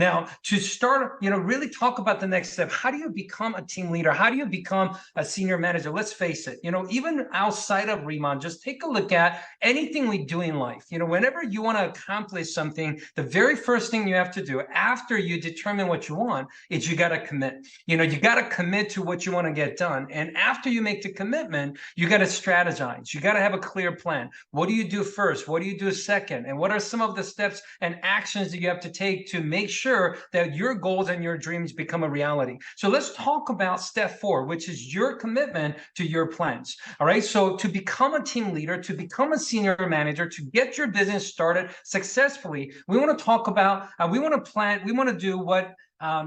Now, to start, really talk about the next step. How do you become a team leader? How do you become a senior manager? Let's face it, even outside of Riman, just take a look at anything we do in life. Whenever you want to accomplish something, the very first thing you have to do after you determine what you want is you got to commit. You got to commit to what you want to get done. And after you make the commitment, you got to strategize. You got to have a clear plan. What do you do first? What do you do second? And what are some of the steps and actions that you have to take to make sure that your goals and your dreams become a reality? So let's talk about step 4, which is your commitment to your plans. All right. So to become a team leader, to become a senior manager, to get your business started successfully, we want to talk about, we want to do what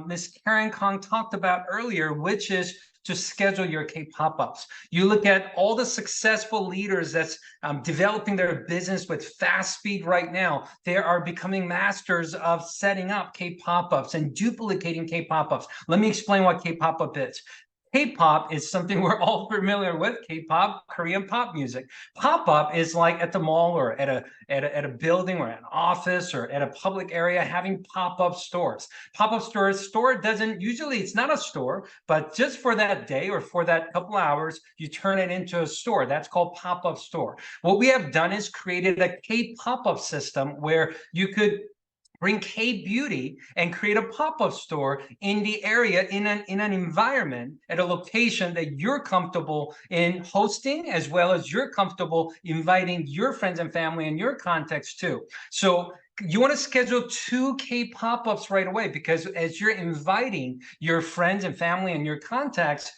Ms. Karen Kong talked about earlier, which is to schedule your K-pop-ups. You look at all the successful leaders that's developing their business with fast speed right now. They are becoming masters of setting up K-pop-ups and duplicating K-pop-ups. Let me explain what K-pop-up is. K-pop is something we're all familiar with. K-pop, Korean pop music. Pop-up is like at the mall or at a building or an office or at a public area having pop-up stores. Pop-up store doesn't usually, it's not a store, but just for that day or for that couple hours, you turn it into a store. That's called pop-up store. What we have done is created a K-pop-up system where you could bring K-beauty and create a pop-up store in the area, in an environment, at a location that you're comfortable in hosting, as well as you're comfortable inviting your friends and family in your context too. So you want to schedule 2 K-pop-ups right away, because as you're inviting your friends and family and your contacts,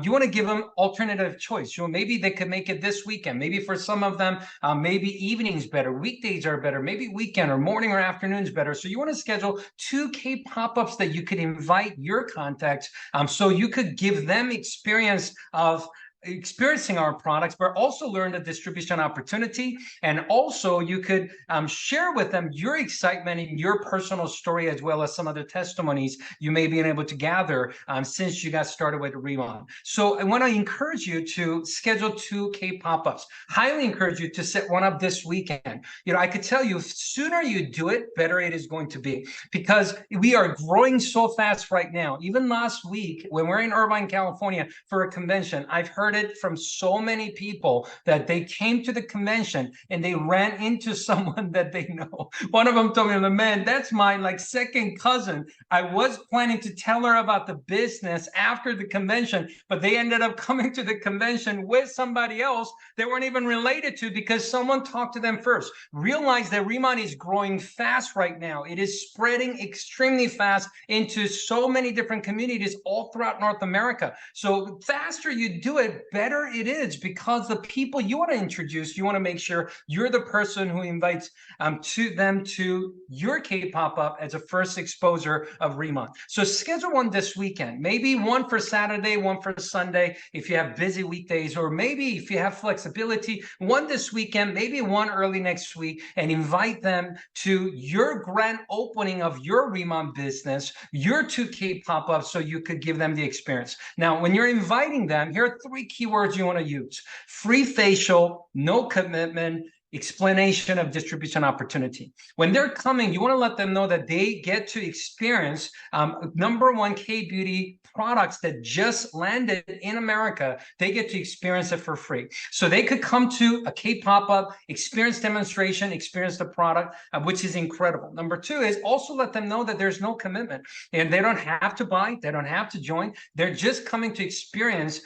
you want to give them alternative choice. Maybe they could make it this weekend. Maybe for some of them, maybe evenings better, weekdays are better, maybe weekend or morning or afternoons better. So you want to schedule 2 K-pop-ups that you could invite your contacts, so you could give them experience of experiencing our products, but also learn the distribution opportunity. And also you could share with them your excitement and your personal story, as well as some other testimonies you may be able to gather since you got started with Riman. So I want to encourage you to schedule 2 K-pop-ups. Highly encourage you to set one up this weekend. I could tell you, sooner you do it, better it is going to be, because we are growing so fast right now. Even last week, when we're in Irvine, California for a convention, I've heard it from so many people that they came to the convention and they ran into someone that they know. One of them told me, man, that's my second cousin. I was planning to tell her about the business after the convention, but they ended up coming to the convention with somebody else they weren't even related to, because someone talked to them first. Realize that Riman is growing fast right now. It is spreading extremely fast into so many different communities all throughout North America. So faster you do it, better it is, because the people you want to introduce, you want to make sure you're the person who invites them to your K-pop-up as a first exposure of Riman. So schedule one this weekend, maybe one for Saturday, one for Sunday if you have busy weekdays, or maybe if you have flexibility, one this weekend, maybe one early next week, and invite them to your grand opening of your Riman business, your 2 K-pop-ups, so you could give them the experience. Now, when you're inviting them, here are 3 keywords you want to use: free facial, no commitment, explanation of distribution opportunity. When they're coming, you want to let them know that they get to experience #1 K-beauty products that just landed in America. They get to experience it for free. So they could come to a K-pop-up, experience demonstration, experience the product, which is incredible. #2 is also let them know that there's no commitment, and they don't have to buy, they don't have to join. They're just coming to experience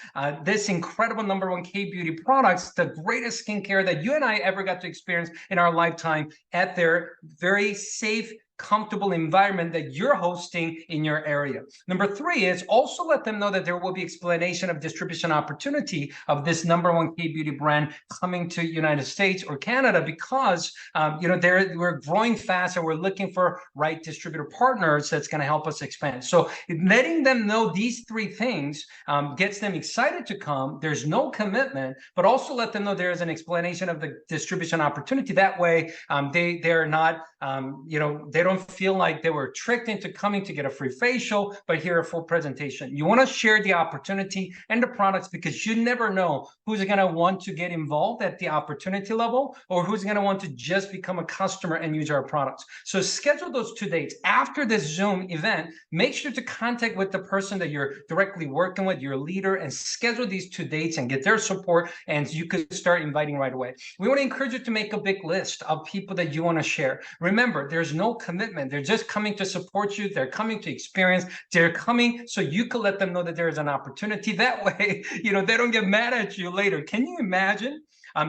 this incredible #1 K-beauty products, the greatest skincare that you and I ever got to experience in our lifetime, at their very safe, comfortable environment that you're hosting in your area. #3 is also let them know that there will be explanation of distribution opportunity of this #1 K-beauty brand coming to United States or Canada, because we're growing fast and we're looking for right distributor partners that's going to help us expand. So letting them know these 3 things gets them excited to come. There's no commitment, but also let them know there's an explanation of the distribution opportunity. That way, they're not, they don't don't feel like they were tricked into coming to get a free facial, but hear a full presentation. You want to share the opportunity and the products, because you never know who's going to want to get involved at the opportunity level or who's going to want to just become a customer and use our products. So schedule those 2 dates. After this Zoom event, make sure to contact with the person that you're directly working with, your leader, and schedule these 2 dates and get their support, and you could start inviting right away. We want to encourage you to make a big list of people that you want to share. Remember, there's no commitment. They're just coming to support you. They're coming to experience. They're coming so you could let them know that there is an opportunity. That way, they don't get mad at you later. Can you imagine?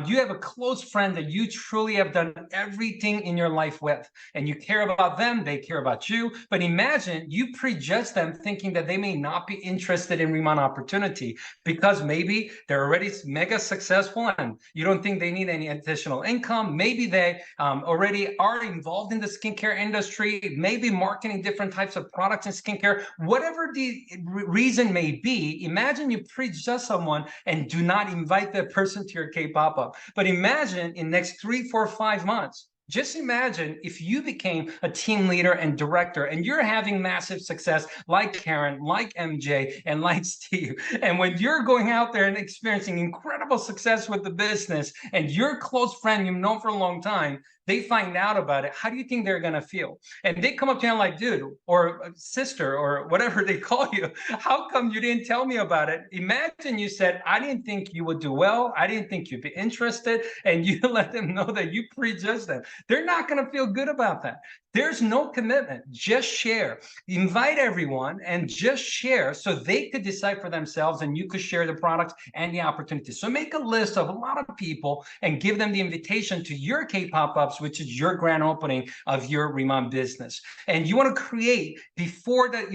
You have a close friend that you truly have done everything in your life with, and you care about them, they care about you. But imagine you prejudge them thinking that they may not be interested in Riman opportunity because maybe they're already mega successful and you don't think they need any additional income. Maybe they already are involved in the skincare industry, maybe marketing different types of products in skincare. Whatever the reason may be, imagine you prejudge someone and do not invite that person to your K-pop. But imagine in next 3, 4, 5 months, just imagine if you became a team leader and director and you're having massive success like Karen, like MJ, and like Steve. And when you're going out there and experiencing incredible success with the business and your close friend you've known for a long time, they find out about it, how do you think they're going to feel? And they come up to you and like, dude, or sister, or whatever they call you, how come you didn't tell me about it? Imagine you said, I didn't think you would do well. I didn't think you'd be interested. And you let them know that you prejudged them. They're not going to feel good about that. There's no commitment. Just share. Invite everyone and just share so they could decide for themselves and you could share the products and the opportunities. So make a list of a lot of people and give them the invitation to your K-pop-ups, which is your grand opening of your Riman business. And you want to create before that,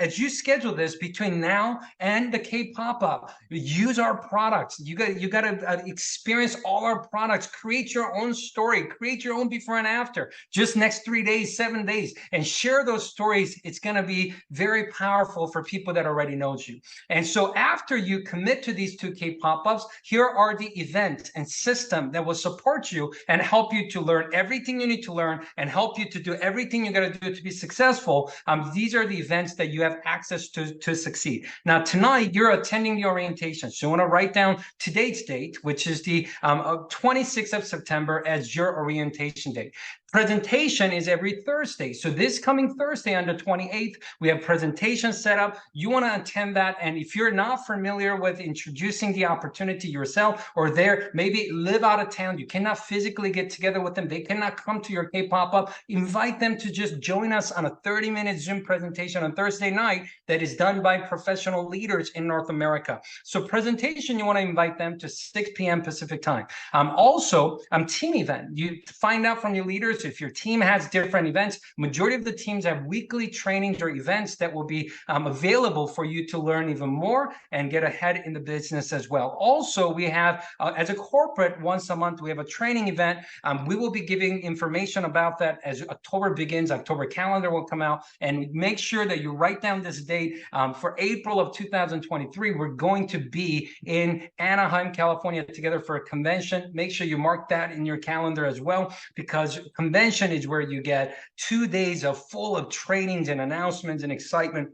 as you schedule this between now and the K-pop-up, use our products. You got to experience all our products, create your own story, create your own before and after, just next 3 days, 7 days, and share those stories. It's going to be very powerful for people that already knows you. And so after you commit to these 2K pop-ups, here are the events and system that will support you and help you to learn everything you need to learn and help you to do everything you got to do to be successful. These are the events that you have access to succeed. Now, tonight, you're attending the orientation. So you want to write down today's date, which is the 26th of September as your orientation date. Presentation is every Thursday. So this coming Thursday on the 28th, we have presentation set up. You want to attend that. And if you're not familiar with introducing the opportunity yourself, or maybe live out of town, you cannot physically get together with them, they cannot come to your K-pop-up, invite them to just join us on a 30-minute Zoom presentation on Thursday night that is done by professional leaders in North America. So presentation, you want to invite them to 6 p.m. Pacific time. Also, team event. You find out from your leaders if your team has different events. Majority of the teams have weekly trainings or events that will be available for you to learn even more and get ahead in the business as well. Also, we have, as a corporate, once a month, we have a training event. We will be giving information about that as October begins. October calendar will come out, and make sure that you write down this date. For April of 2023, we're going to be in Anaheim, California together for a convention. Make sure you mark that in your calendar as well, because convention is where you get 2 days full of trainings and announcements and excitement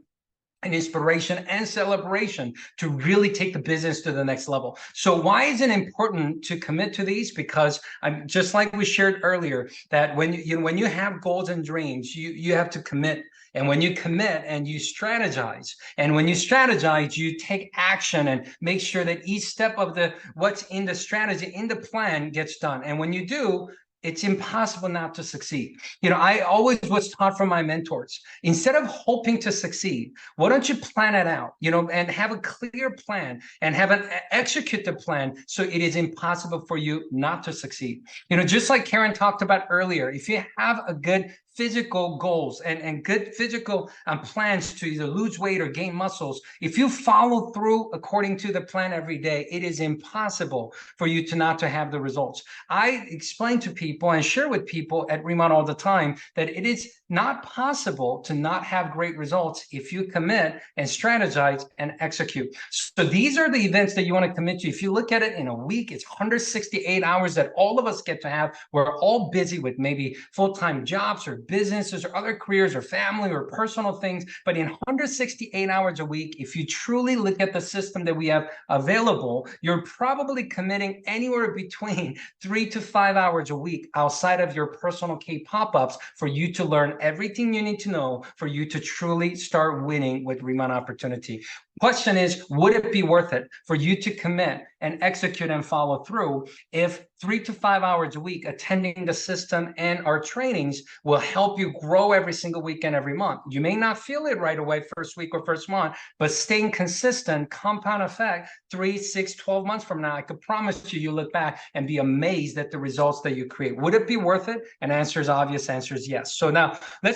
and inspiration and celebration to really take the business to the next level. So why is it important to commit to these? Because I'm just like we shared earlier, that when you have goals and dreams, you have to commit. And when you commit and you strategize, and when you strategize, you take action and make sure that each step of what's in the strategy, in the plan, gets done. And when you do, it's impossible not to succeed. I always was taught from my mentors, instead of hoping to succeed, why don't you plan it out, and have a clear plan and execute the plan so it is impossible for you not to succeed. Just like Karen talked about earlier, if you have a good physical goals and good physical plans to either lose weight or gain muscles, if you follow through according to the plan every day, it is impossible for you not to have the results. I explain to people and share with people at Riman all the time that it is not possible to not have great results if you commit and strategize and execute. So these are the events that you want to commit to. If you look at it in a week, it's 168 hours that all of us get to have. We're all busy with maybe full-time jobs or businesses or other careers or family or personal things. But in 168 hours a week, if you truly look at the system that we have available, you're probably committing anywhere between 3 to 5 hours a week outside of your personal K pop-ups for you to learn everything you need to know for you to truly start winning with Riman opportunity. Question is, would it be worth it for you to commit and execute and follow through if 3 to 5 hours a week attending the system and our trainings will help you grow every single week and every month? You may not feel it right away first week or first month, but staying consistent, compound effect, 3, 6, 12 months from now, I could promise you, you look back and be amazed at the results that you create. Would it be worth it? And answer is obvious. Answer is yes. So now let's